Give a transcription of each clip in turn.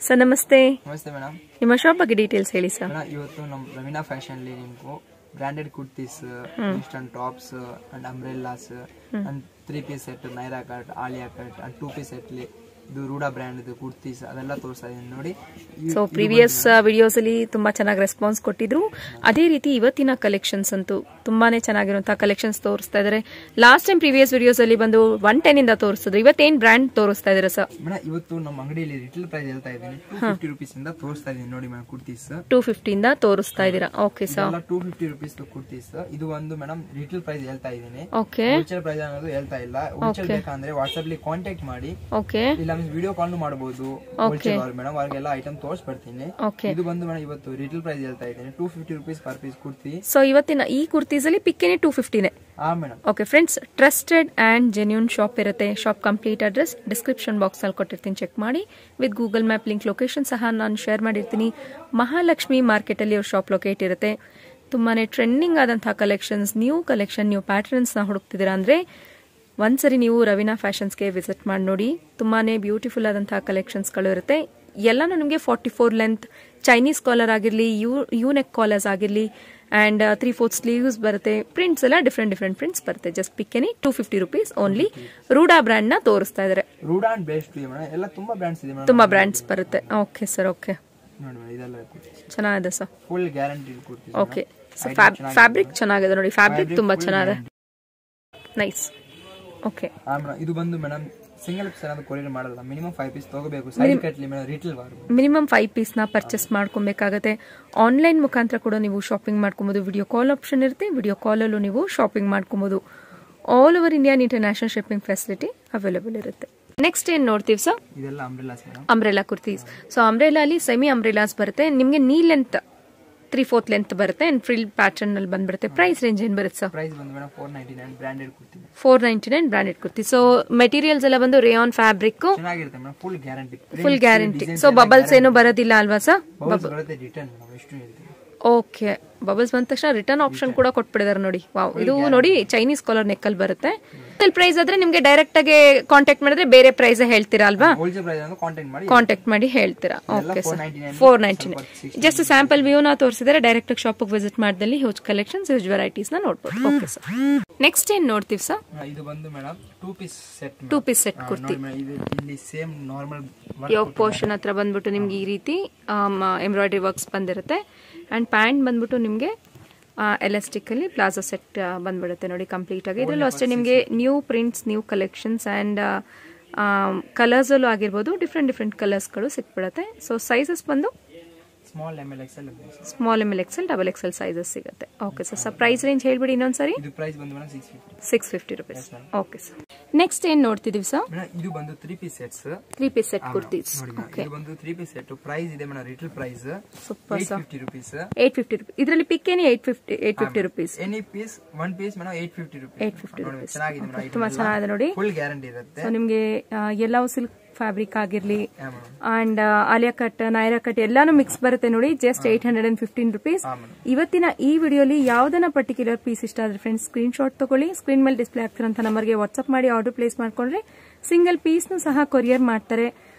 Sir ನಮಸ್ತೆ. ನಮಸ್ತೆ madam. ನಿಮ್ಮ ಶಾಪ್ ಬಗ್ಗೆ ಡೀಟೇಲ್ಸ್ ಹೇಳಿ ಸರ್. ಇವತ್ತು ನಮ್ಮ ರವೀನಾ ಫ್ಯಾಷನ್ ಅಲ್ಲಿ ನಿಮ್ಗೆ branded kurtis, instant tops and umbrellas and 3-piece set, Naira cut, Alia cut and 2-piece set ಇದು ರೂಢಾ ಬ್ರ್ಯಾಂಡ್ ಇದು ಕುರ್ತೀಸ್ ಅದೆಲ್ಲ ತೋರಿಸ್ತಾ ಇದೀನಿ ನೋಡಿ. ಸೊ ಪ್ರೀವಿಯಸ್ ವಿಡಿಯೋಸ್ ಅಲ್ಲಿ ತುಂಬಾ ಚೆನ್ನಾಗಿ ರೆಸ್ಪಾನ್ಸ್ ಕೊಟ್ಟಿದ್ರು. ಅದೇ ರೀತಿ ಇವತ್ತಿನ ಕಲೆಕ್ಷನ್ಸ್ ಅಂತೂ ತುಂಬಾನೇ ಚೆನ್ನಾಗಿರುವಂತಹ ಕಲೆಕ್ಷನ್ಸ್ ತೋರಿಸ್ತಾ ಇದಾರೆ. ಲಾಸ್ಟ್ ಟೈಮ್ ಪ್ರೀವಿಯಸ್ ವಿಡಿಯೋಸ್ ಅಲ್ಲಿ ಬಂದು 110 ಇಂದ ತೋರಿಸಿದ್ರು. ಇವತ್ತೇನ್ ಬ್ರ್ಯಾಂಡ್ ತೋರಿಸ್ತಾ ಇದಾರೆ ಸರ್? ಮೇಡಮ್ ಇವತ್ತು ನಮ್ಮ ಅಂಗಡಿಯಲ್ಲಿ ರಿಟೇಲ್ ಪ್ರೈಸ್ ಹೇಳ್ತಾ ಇದೀನಿ 250 ರೂಪೀಸ್ ಇಂದ ತೋರಿಸ್ತಾ ಇದೀನಿ ನೋಡಿ ಮೇಡಮ್. ಕುರ್ತೀಸ್ 250 ಇಂದ ತೋರಿಸ್ತಾ ಇದೀರಾ. Okay sir, 250 rupees kurtis. ಇದು ಒಂದು ಮೇಡಮ್ ರಿಟೇಲ್ ಪ್ರೈಸ್ ಹೇಳ್ತಾ ಇದೀನಿ. ಓಕೆ, ಹೋಲ್ಸೇಲ್ ಪ್ರೈಸ್ ಅನ್ನೋದು ಹೇಳ್ತಾ ಇಲ್ಲ. ಹೋಲ್ಸೇಲ್ ಬೇಕಂದ್ರೆ ವಾಟ್ಸ್ಆಪ್ ಅಲ್ಲಿ ಕಾಂಟ್ಯಾಕ್ಟ್ ಮಾಡಿ. ಓಕೆ, ಇಲ್ಲ ವಿಡಿಯೋ ಕಾಲ್ ಮಾಡಬಹುದು. ಹೋಲ್ಸೇಲ್ ಮೇಡಮ್ ಅವ್ರಿಗೆಲ್ಲ ಐಟಮ್ ತೋರಿಸ್ಬಿಡ್ತೀನಿ. ಇದು ಬಂದು ಮೇಡಮ್ ಇವತ್ತು ರಿಟೇಲ್ ಪ್ರೈಸ್ ಹೇಳ್ತಾ ಇದ್ದೀನಿ 250 rupees per piece kurti. So ಇವತ್ತಿನ ಈ ಕುರ್ತೀಸ್ ಅಲ್ಲಿ ಪಿಕ್ಕಿನೇ 250ನೇ. Okay friends, trusted and genuine shop ಇರುತ್ತೆ. Shop complete address description box ಅಲ್ಲಿ ಕೊಟ್ಟಿರ್ತೀನಿ, ಚೆಕ್ ಮಾಡಿ. With Google map link location ಸಹ ನಾನು ಶೇರ್ ಮಾಡಿರ್ತೀನಿ. ಮಹಾಲಕ್ಷ್ಮಿ ಮಾರ್ಕೆಟ್ ಅಲ್ಲಿ ಅವ್ರ ಶಾಪ್ ಲೊಕೇಟ್ ಇರುತ್ತೆ. ತುಂಬಾನೇ ಟ್ರೆಂಡಿಂಗ್ ಆದಂತಹ collections, new collection, new patterns ನ ಹುಡುಕ್ತಿದ್ದೀರಾ ಅಂದ್ರೆ ಒಂದ್ಸರಿ ನೀವು ರವೀನಾ ಫ್ಯಾಷನ್ಸ್ಗೆ ವಿಸಿಟ್ ಮಾಡಿ ನೋಡಿ. ತುಂಬಾನೇ ಬ್ಯೂಟಿಫುಲ್ ಆದಂತಹ ಕಲೆಕ್ಷನ್ಸ್ಗಳು ಇರುತ್ತೆ. ಎಲ್ಲಾನು ನಿಮಗೆ 44 ಲೆಂತ್ ಚೈನೀಸ್ ಕಾಲರ್ ಆಗಿರಲಿ, ಯೂನೆಕ್ ಕಾಲರ್ಸ್ ಆಗಿರಲಿ ಅಂಡ್ 3/4 ಸ್ಲೀವ್ಸ್ ಬರುತ್ತೆ. ಪ್ರಿಂಟ್ಸ್ ಎಲ್ಲ ಡಿಫ್ರೆಂಟ್ ಪ್ರಿಂಟ್ಸ್ ಬರುತ್ತೆ. Just pick any 250 rupees only. Rooda brand ನ ತೋರಿಸ್ತಾ ಇದಾರೆ. ರೂಢಾ ಅಂಡ್ ಬೆಸ್ಟ್ ಎಲ್ಲ ತುಂಬಾ ಬ್ರ್ಯಾಂಡ್ಸ್ ಇದೆ, ತುಂಬಾ ಬ್ರ್ಯಾಂಡ್ಸ್ ಬರುತ್ತೆ. ಓಕೆ ಸರ್, ಓಕೆ, ಇದೆಲ್ಲ ಚೆನ್ನಾಗಿದೆ sir. Full guarantee kurti. Okay, fabric ಚೆನ್ನಾಗಿದೆ ನೋಡಿ. ಫ್ಯಾಬ್ರಿಕ್ ತುಂಬಾ ಚೆನ್ನಾಗಿದೆ, ನೈಸ್. ಓಕೆ, ಇದು ಬಂದು ಮೇಡಮ್ ಸಿಂಗಲ್ ಪೀಸ್ ಅನ್ನೋದು ಕೊರಿಯರ್ ಮಾಡಲ್ಲ. ಮಿನಿಮಮ್ 5 ಪೀಸ್ ತಗೋಬೇಕು. ಸೈಡ್ ಕಟ್ಲಿ ಮೇಡಮ್ ರಿಟೇಲ್ ಮಿನಿಮಮ್ 5 ಪೀಸ್ ನ ಪರ್ಚೇಸ್ ಮಾಡ್ಕೊಬೇಕಾಗತ್ತೆ. ಆನ್ಲೈನ್ ಮುಖಾಂತರ ಕೂಡ ನೀವು ಶಾಪಿಂಗ್ ಮಾಡ್ಕೊಬಹುದು. ವಿಡಿಯೋ ಕಾಲ್ ಆಪ್ಷನ್ ಇರುತ್ತೆ. ವಿಡಿಯೋ ಕಾಲ್ ಅಲ್ಲೂ ನೀವು ಶಾಪಿಂಗ್ ಮಾಡ್ಕೊಬಹುದು. All over India international shipping facility available ಇರುತ್ತೆ. ನೆಕ್ಸ್ಟ್ ಏನ್ ನೋಡ್ತೀವಿ ಸರ್? ಇದೆಲ್ಲ umbrellas madam. Umbrella kurtis. So umbrella ಅಲ್ಲಿ ಸೆಮಿ ಅಂಬ್ರೆಲಾಸ್ ಬರುತ್ತೆ. ನಿಮಗೆ ನೀ ಲೆಂತ್ 3/4 ಲೆಂತ್ ಬರುತ್ತೆ ಅಂಡ್ ಫ್ರಿಲ್ ಪ್ಯಾಟರ್ನ್ ಅಲ್ಲಿ ಬಂದ್ಬಿಡುತ್ತೆ. ಪ್ರೈಸ್ ರೇಂಜ್ ಏನ್ ಬರುತ್ತೆ ಸರ್? ಪ್ರೈಸ್ ಬಂದು madam 499 branded kurti. 499 branded kurti. So materials ಎಲ್ಲ ಬಂದು ರೇಯಾನ್ ಫ್ಯಾಬ್ರಿಕ್, ಚೆನ್ನಾಗಿರುತ್ತೆ madam. Full guarantee. So bubbles ಏನು ಬರೋದಿಲ್ಲ ಅಲ್ವಾ ಸರ್? ಬರುತ್ತೆ ರಿಟರ್ನ್ ಮೇಡಮ್. ಎಷ್ಟು ಹೇಳ್ತೀವಿ? ಓಕೆ, ಬಬಲ್ಸ್ ಬಂದ ತಕ್ಷಣ ರಿಟರ್ನ್ ಆಪ್ಷನ್ ಕೂಡ ಕೊಟ್ಬಿಡಿದಾರೆ ನೋಡಿ. ವಾವ್, ಇದು ನೋಡಿ ಚೈನೀಸ್ ಕಾಲರ್ ನೆಕ್ಕಲ್ ಬರುತ್ತೆ. ಪ್ರೈಸ್ ಆದ್ರೆ ನಿಮ್ಗೆ ಡೈರೆಕ್ಟ್ ಆಗಿ ಕಾಂಟ್ಯಾಕ್ಟ್ ಮಾಡಿದ್ರೆ ಬೇರೆ ಪ್ರೈಸ್ ಹೇಳ್ತೀರಾ ಅಲ್ವಾ? ಕಾಂಟ್ಯಾಕ್ಟ್ ಮಾಡಿ ಹೇಳ್ತೀರಾ. Okay sir, 499. Just sample view ನ ತೋರಿಸಿದ್ರೆ ಡೈರೆಕ್ಟ್ ಆಗಿ ಶಾಪ್ ವಿಸಿಟ್ ಮಾಡಿದಲ್ಲಿ ಹ್ಯೂಜ್ ಕಲೆಕ್ಷನ್ಸ್, ಹ್ಯೂಜ್ ವೆರೈಟೀಸ್ ನ ನೋಡ್ಬೋದು. ಓಕೆ ಸರ್, ನೆಕ್ಸ್ಟ್ ಏನ್ ನೋಡ್ತೀವಿ ಸರ್? ಇದು ಬಂದು madam 2-piece set. 2-piece set kurti. ಇಲ್ಲಿ ಸೇಮ್ ನಾರ್ಮಲ್ ಯೋಗ್ ಪೋರ್ಷನ್ ಹತ್ರ ಬಂದ್ಬಿಟ್ಟು ನಿಮ್ಗೆ ಈ ರೀತಿ ಎಂಬ್ರಾಯ್ಡರಿ ವರ್ಕ್ಸ್ ಬಂದಿರುತ್ತೆ. ಅಂಡ್ ಪ್ಯಾಂಟ್ ಬಂದ್ಬಿಟ್ಟು ನಿಮ್ಗೆ ಎಲಾಸ್ಟಿಕ್ ಅಲ್ಲಿ ಪ್ಲಾಜೋ ಸೆಟ್ ಬಂದ್ಬಿಡುತ್ತೆ ನೋಡಿ ಕಂಪ್ಲೀಟ್ ಆಗಿ. ಇದರಲ್ಲೂ ಅಷ್ಟೇ ನಿಮಗೆ new prints, new collections and colours ಅಲ್ಲೂ ಆಗಿರ್ಬೋದು ಡಿಫ್ರೆಂಟ್ ಕಲರ್ಸ್ ಗಳು ಸಿಕ್ಬಿಡುತ್ತೆ. ಸೊ ಸೈಜಸ್ ಬಂದು small ML XL double XL sizes ಸಿಗುತ್ತೆ. ಓಕೆ ಸರ್, ಪ್ರೈಸ್ ರೇಂಜ್ ಹೇಳ್ಬಿಡಿ ಇನ್ನೊಂದ್ಸರಿ. ಇದು ಪ್ರೈಸ್ ಬಂದು 650 ರೂಪೀಸ್. ಓಕೆ ಸರ್, ನೆಕ್ಸ್ಟ್ ಏನ್ ನೋಡ್ತಿದೀವಿ ಸರ್? ಇದು ಬಂದು 3-piece sets. 3-piece set kurtis. Okay, ಇದು ಬಂದು 3-piece ಸೆಟ್. ಪ್ರೈಸ್ ಇದೆ madam retail price super sir, 850 rupees. 850 rupees. ಇದರಲ್ಲಿ pick any 850 rupees. Any piece one piece madam 850 rupees. 850 rupees. ಚೆನ್ನಾಗಿದೆ madam, ತುಂಬಾ ಚೆನ್ನಾಗಿದೆ ನೋಡಿ. ಫುಲ್ ಗ್ಯಾರಂಟಿ ಇರುತ್ತೆ. ಸೊ ನಿಮ್ಗೆ ಎಲ್ಲವೂ ಸಿಲ್ಕ್ ಫ್ಯಾಬ್ರಿಕ್ ಆಗಿರ್ಲಿ and Alia cut, Naira cut ಎಲ್ಲಾನು ಮಿಕ್ಸ್ ಬರುತ್ತೆ ನೋಡಿ. Just 815 rupees. ಇವತ್ತಿನ ಈ ವಿಡಿಯೋಲಿ ಯಾವ್ದನ್ನ ಪರ್ಟಿಕ್ಯುಲರ್ ಪೀಸ್ ಇಷ್ಟ ಆದ್ರೆ ಫ್ರೆಂಡ್ಸ್ ಸ್ಕ್ರೀನ್ ಶಾಟ್ ತಗೊಳ್ಳಿ. ಸ್ಕ್ರೀನ್ ಮೇಲೆ ಡಿಸ್ಪ್ಲೇ ಆಗ್ತಿರೋಂಥ ನಂಬರ್ಗೆ ವಾಟ್ಸ್ಆಪ್ ಮಾಡಿ ಆರ್ಡರ್ ಪ್ಲೇಸ್ ಮಾಡ್ಕೊಂಡ್ರೆ ಸಿಂಗಲ್ ಪೀಸ್ ನು ಸಹ ಕೊರಿಯರ್ ಮಾಡ್ತಾರೆ.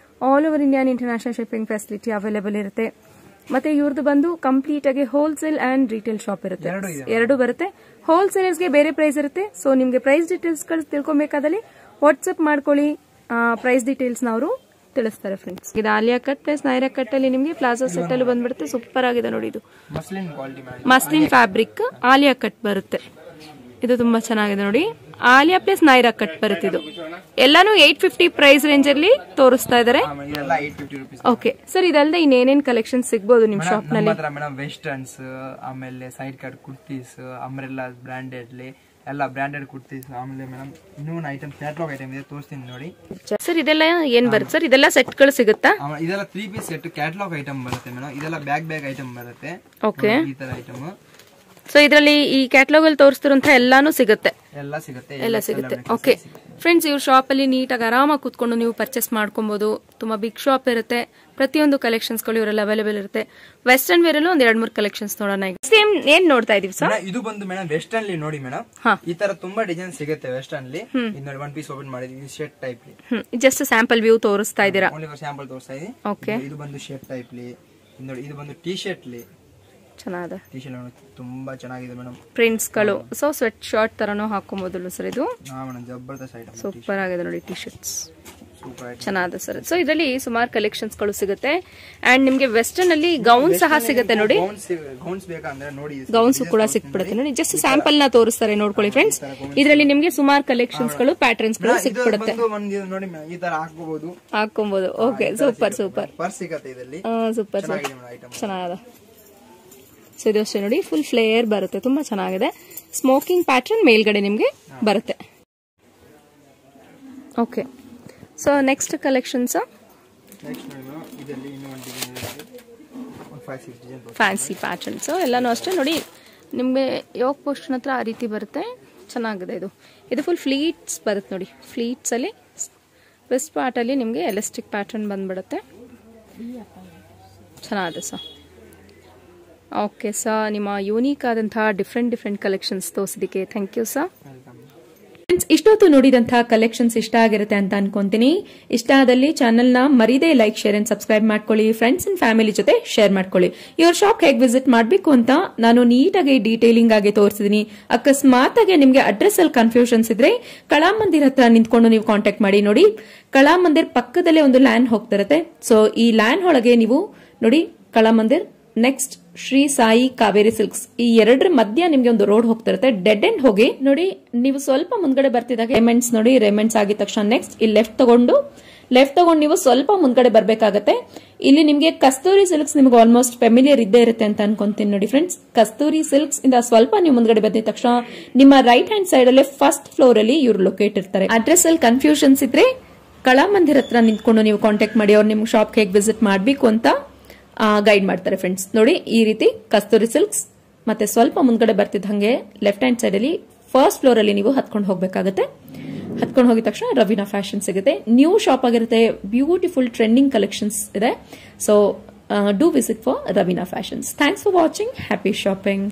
All over India international shipping facility available ಇರುತ್ತೆ. ಮತ್ತೆ ಇವ್ರದ್ದು ಬಂದು ಕಂಪ್ಲೀಟ್ ಆಗಿ ಹೋಲ್ಸೇಲ್ ಅಂಡ್ ರಿಟೇಲ್ ಶಾಪ್ ಇರುತ್ತೆ. ಎರಡು ಬರುತ್ತೆ. ಹೋಲ್ಸೇಲರ್ಸ್ಗೆ ಬೇರೆ ಪ್ರೈಸ್ ಇರುತ್ತೆ. ಸೊ ನಿಮ್ಗೆ ಪ್ರೈಸ್ ಡೀಟೇಲ್ಸ್ ತಿಳ್ಕೊಬೇಕಾದಲ್ಲಿ ವಾಟ್ಸ್ಆಪ್ ಮಾಡ್ಕೊಳ್ಳಿ. ಪ್ರೈಸ್ ಡೀಟೇಲ್ಸ್ ನ ಅವರು ತಿಳಿಸ್ತಾರೆ ಫ್ರೆಂಡ್ಸ್. ಇದು Alia cut plus Naira cut ಅಲ್ಲಿ ನಿಮ್ಗೆ ಪ್ಲಾಜೋ ಸೆಟ್ ಅಲ್ಲಿ ಬಂದ್ಬಿಡುತ್ತೆ. ಸೂಪರ್ ಆಗಿದೆ ನೋಡಿ. ಇದು ಮಸ್ಲಿನ್ ಫ್ಯಾಬ್ರಿಕ್ ಆಲಿಯಾ ಕಟ್ ಬರುತ್ತೆ. ಇದು ತುಂಬಾ ಚೆನ್ನಾಗಿದೆ ನೋಡಿ. ಆಲಿಯಾ ಪ್ಲಸ್ ನೈರಾ ಕಟ್ ಬರುತ್ತೆ. ಇದು ಎಲ್ಲಾನು 850 ಪ್ರೈಸ್ ರೇಂಜ್ ಅಲ್ಲಿ ತೋರಿಸ್ತಾ ಇದಾರೆ. ಓಕೆ ಸರ್, ಇದಲ್ಲದೆ ಇನ್ನೇನೇನ್ ಕಲೆಕ್ಷನ್ ಸಿಗಬಹುದು ನಿಮ್ ಶಾಪ್ ನಲ್ಲಿ? ವೆಸ್ಟರ್ನ್ಸ್, ಆಮೇಲೆ side cut kurtis, umbrella branded ಎಲ್ಲ ಬ್ರಾಂಡೆಡ್ ಕುರ್ತೀಸ್. ಆಮೇಲೆ ಮೇಡಮ್ ಇನ್ನೊಂದು ಐಟಮ್ ಕ್ಯಾಟಲಾಗ್ ಐಟಮ್ ಇದೆ, ತೋರಿಸ್ತೀನಿ ನೋಡಿ. ಸರ್ ಇದೆಲ್ಲ ಏನ್ ಬರುತ್ತೆ ಸರ್? ಇದೆಲ್ಲ ಸೆಟ್ ಗಳು ಸಿಗುತ್ತಾ? ಇದೆಲ್ಲ 3-piece ಸೆಟ್ ಕ್ಯಾಟಲಾಗ್ ಐಟಮ್ ಬರುತ್ತೆ ಮೇಡಮ್. ಇದೆಲ್ಲ ಬ್ಯಾಗ್ ಐಟಮ್ ಬರುತ್ತೆ. ಓಕೆ, ಈ ತರ ಐಟಮ್. ಸೊ ಇದರಲ್ಲಿ ಈ ಕ್ಯಾಟಲಾಗ್ ಅಲ್ಲಿ ತೋರಿಸ್ತಿರುವಂತ ಎಲ್ಲಾನು ಸಿಗುತ್ತೆ. ಎಲ್ಲ ಸಿಗುತ್ತೆ. ಓಕೆ, ಫ್ರೆಂಡ್ಸ್, ಇವ್ರ ಶಾಪ್ ಅಲ್ಲಿ ನೀಟಾಗಿ ಆರಾಮಾಗಿ ಕೂತ್ಕೊಂಡು ನೀವು ಪರ್ಚೇಸ್ ಮಾಡ್ಕೊಬಹುದು. ತುಂಬಾ ಬಿಗ್ ಶಾಪ್ ಇರುತ್ತೆ. ಪ್ರತಿಯೊಂದು ಕಲೆಕ್ಷನ್ಸ್ ಗಳು ಇವರಲ್ಲಿ ಅವೈಲೇಬಲ್ ಇರುತ್ತೆ. ವೆಸ್ಟರ್ನ್ ವೇರ್ ಅಲ್ಲೂ ಒಂದ್ 2-3 ಕಲೆಕ್ಷನ್ಸ್ ನೋಡೋಣ. ಸೇಮ್ ಏನ್ ನೋಡ್ತಾ ಇದೀವಿ ಸರ್? ಇದು ಬಂದು ಮೇಡಮ್ ವೆಸ್ಟರ್ನ್ ಲಿ ನೋಡಿ ಮೇಡಮ್, ಈ ತರ ತುಂಬಾ ಡಿಸೈನ್ ಸಿಗುತ್ತೆ ವೆಸ್ಟರ್ನ್ ಲಿ. ನೋಡಿ ಒನ್ ಪೀಸ್ ಓಪನ್ ಮಾಡಿದೀವಿ, ಶರ್ಟ್ ಟೈಪ್ ಲಿ. ಜಸ್ಟ್ ಸ್ಯಾಂಪಲ್ ವ್ಯೂ ತೋರಿಸ್ತಾ ಇದೀರಾ? ಸ್ಯಾಂಪಲ್ ತೋರಿಸ್ತಾ ಇದೀನಿ. ಓಕೆ, ಇದು ಬಂದು ಶರ್ಟ್ ಟೈಪ್ ಲಿ. ನೋಡಿ ಇದು ಬಂದು ಟಿ ಶರ್ಟ್ ಲಿ. ಚೆನ್ನಾಗಿದೆ. ಟಿ ಶರ್ಟ್ ತುಂಬಾ ಚೆನ್ನಾಗಿದೆ ಮೇಡಮ್. ಪ್ರಿಂಟ್ಸ್ ಗಳು ಸೊ ಸ್ವೆಟ್ ಶರ್ಟ್ ತರನೂ ಹಾಕೋಬಹುದು ಸರ್. ಇದು ಜಬರ್ದಸ್ತ್ ಐಟಮ್, ಸೂಪರ್ ಆಗಿದೆ ನೋಡಿ. ಟಿ ಶರ್ಟ್ಸ್ ಚೆನ್ನಾಗಿದೆ ಸರ್. ಸೊ ಇದರಲ್ಲಿ ಸುಮಾರು ಕಲೆಕ್ಷನ್ಸ್ ಗಳು ಸಿಗುತ್ತೆ. ಅಂಡ್ ನಿಮ್ಗೆ ವೆಸ್ಟರ್ನ್ ಅಲ್ಲಿ ಗೌನ್ ಸಹ ಸಿಗುತ್ತೆ ನೋಡಿ. ಗೌನ್ಸ್ ಕೂಡ ಸಿಕ್ಬಿಡುತ್ತೆ ನೋಡಿ. ಜಸ್ಟ್ ಸ್ಯಾಂಪಲ್ ನ ತೋರಿಸ್ತಾರೆ, ನೋಡ್ಕೊಳ್ಳಿ ಫ್ರೆಂಡ್ಸ್. ಇದರಲ್ಲಿ ನಿಮ್ಗೆ ಸುಮಾರು ಕಲೆಕ್ಷನ್ಸ್ ಗಳು, ಪ್ಯಾಟರ್ನ್ಸ್ ಗಳು ಸಿಕ್ಬಿಡುತ್ತೆ. ಹಾಕೊಬಹುದು. ಓಕೆ, ಸೂಪರ್ ಸೂಪರ್ ಸೂಪರ್ ಚೆನ್ನಾಗಿದೆ. ಸೊ ಇದು ಅಷ್ಟೇ ನೋಡಿ, ಫುಲ್ ಫ್ಲೇಯರ್ ಬರುತ್ತೆ, ತುಂಬಾ ಚೆನ್ನಾಗಿದೆ. ಸ್ಮೋಕಿಂಗ್ ಪ್ಯಾಟರ್ನ್ ಮೇಲ್ಗಡೆ ನಿಮ್ಗೆ ಬರುತ್ತೆ. Okay, so next collections fancy patterns ಎಲ್ಲಾನು ಅಷ್ಟೇ ನೋಡಿ. ನಿಮ್ಗೆ ಯೋಗ್ ಪೋಸ್ಟರ್ ಹತ್ರ ಆ ರೀತಿ ಬರುತ್ತೆ, ಚೆನ್ನಾಗಿದೆ. ಇದು ಫುಲ್ ಫ್ಲೀಟ್ಸ್ ಬರುತ್ತೆ ನೋಡಿ. ಫ್ಲೀಟ್ಸ್ ಅಲ್ಲಿ ವೆಸ್ಟ್ ಪಾರ್ಟ್ ಅಲ್ಲಿ ನಿಮ್ಗೆ ಎಲಾಸ್ಟಿಕ್ ಪ್ಯಾಟರ್ನ್ ಬಂದ್ಬಿಡುತ್ತೆ. ಚೆನ್ನಾಗಿದೆ ಸರ್. ಓಕೆ ಸರ್, ನಿಮ್ಮ ಯೂನಿಕ್ ಆದಂತಹ ಡಿಫ್ರೆಂಟ್ ಕಲೆಕ್ಷನ್ಸ್ ತೋರಿಸಿದಕ್ಕೆ ಥ್ಯಾಂಕ್ ಯು ಸರ್. ಇಷ್ಟೊತ್ತು ನೋಡಿದಂತಹ ಕಲೆಕ್ಷನ್ಸ್ ಇಷ್ಟ ಆಗಿರುತ್ತೆ ಅಂತ ಅನ್ಕೊಂತೀನಿ. ಇಷ್ಟ ಆದಲ್ಲಿ ಚಾನೆಲ್ ನ ಮರೀದೆ ಲೈಕ್, ಶೇರ್ ಅಂಡ್ ಸಬ್ಸ್ಕ್ರೈಬ್ ಮಾಡ್ಕೊಳ್ಳಿ. ಫ್ರೆಂಡ್ಸ್ ಅಂಡ್ ಫ್ಯಾಮಿಲಿ ಜೊತೆ ಶೇರ್ ಮಾಡ್ಕೊಳ್ಳಿ. ಇವ್ರ ಶಾಪ್ ಹೇಗೆ ವಿಸಿಟ್ ಮಾಡಬೇಕು ಅಂತ ನಾನು ನೀಟಾಗಿ ಡೀಟೇಲಿಂಗ್ ಆಗಿ ತೋರಿಸಿದೀನಿ. ಅಕಸ್ಮಾತ್ ಆಗಿ ನಿಮ್ಗೆ ಅಡ್ರೆಸ್ ಅಲ್ಲಿ ಕನ್ಫ್ಯೂಷನ್ಸ್ ಇದ್ರೆ ಕಳಾಮಂದಿರ್ ಹತ್ರ ನಿಂತ್ಕೊಂಡು ನೀವು ಕಾಂಟ್ಯಾಕ್ಟ್ ಮಾಡಿ. ನೋಡಿ, ಕಳಾಮಂದಿರ್ ಪಕ್ಕದಲ್ಲೇ ಒಂದು ಲ್ಯಾನ್ ಹೋಗ್ತಿರುತ್ತೆ. ಸೊ ಈ ಲ್ಯಾನ್ ಒಳಗೆ ನೀವು ನೋಡಿ, ಕಳಾಮಂದಿರ್ ನೆಕ್ಸ್ಟ್ ಶ್ರೀ ಸಾಯಿ ಕಾವೇರಿ ಸಿಲ್ಕ್ಸ್, ಈ ಎರಡರ ಮಧ್ಯ ನಿಮ್ಗೆ ಒಂದು ರೋಡ್ ಹೋಗ್ತಿರುತ್ತೆ. ಡೆಡ್ ಎಂಡ್ ಹೋಗಿ ನೋಡಿ, ನೀವು ಸ್ವಲ್ಪ ಮುಂದ್ಗಡೆ ಬರ್ತಿದಾಗ ರೇಮೆಂಟ್ಸ್ ನೋಡಿ. ರೇಮೆಂಟ್ಸ್ ಆಗಿದ ತಕ್ಷಣ ನೆಕ್ಸ್ಟ್ ಇಲ್ಲಿ ಲೆಫ್ಟ್ ತಗೊಂಡು ನೀವು ಸ್ವಲ್ಪ ಮುಂದ್ಗಡೆ ಬರ್ಬೇಕಾಗತ್ತೆ. ಇಲ್ಲಿ ನಿಮ್ಗೆ ಕಸ್ತೂರಿ ಸಿಲ್ಕ್ಸ್ ನಿಮ್ಗೆ ಆಲ್ಮೋಸ್ಟ್ ಫೆಮಿಲಿಯರ್ ಇದ್ದೇ ಇರುತ್ತೆ ಅಂತ ಅನ್ಕೊಂತೀನಿ ನೋಡಿ ಫ್ರೆಂಡ್ಸ್. ಕಸ್ತೂರಿ ಸಿಲ್ಕ್ಸ್ ಇಂದ ಸ್ವಲ್ಪ ನೀವು ಮುಂದ್ಗಡೆ ಬಂದಿದ ತಕ್ಷಣ ನಿಮ್ಮ ರೈಟ್ ಹ್ಯಾಂಡ್ ಸೈಡ್ ಅಲ್ಲೇ ಫಸ್ಟ್ ಫ್ಲೋರ್ ಅಲ್ಲಿ ಇವ್ರು ಲೊಕೇಟ್ ಇರ್ತಾರೆ. ಅಡ್ರೆಸ್ ಅಲ್ಲಿ ಕನ್ಫ್ಯೂಷನ್ಸ್ ಇದ್ರೆ ಕಳಾಮಂದಿರ್ ಹತ್ರ ನಿಂತ್ಕೊಂಡು ನೀವು ಕಾಂಟ್ಯಾಕ್ಟ್ ಮಾಡಿ. ಅವ್ರು ನಿಮ್ ಶಾಪ್ ಹೇಗೆ ವಿಸಿಟ್ ಮಾಡಬೇಕು ಅಂತ ಗೈಡ್ ಮಾಡ್ತಾರೆ ಫ್ರೆಂಡ್ಸ್. ನೋಡಿ, ಈ ರೀತಿ ಕಸ್ತೂರಿ ಸಿಲ್ಕ್ಸ್ ಮತ್ತೆ ಸ್ವಲ್ಪ ಮುಂದ್ಗಡೆ ಬರ್ತಿದ್ದ ಹಂಗೆ ಲೆಫ್ಟ್ ಹ್ಯಾಂಡ್ ಸೈಡ್ ಅಲ್ಲಿ ಫಸ್ಟ್ ಫ್ಲೋರ್ ಅಲ್ಲಿ ನೀವು ಹತ್ಕೊಂಡು ಹೋಗ್ಬೇಕಾಗತ್ತೆ. ಹತ್ಕೊಂಡು ಹೋಗಿದ ತಕ್ಷಣ ರವೀನಾ ಫ್ಯಾಷನ್ ಸಿಗುತ್ತೆ. ನ್ಯೂ ಶಾಪ್ ಆಗಿರುತ್ತೆ, ಬ್ಯೂಟಿಫುಲ್ ಟ್ರೆಂಡಿಂಗ್ ಕಲೆಕ್ಷನ್ಸ್ ಇದೆ. So do visit for Raveena fashions. Thanks for watching. Happy shopping.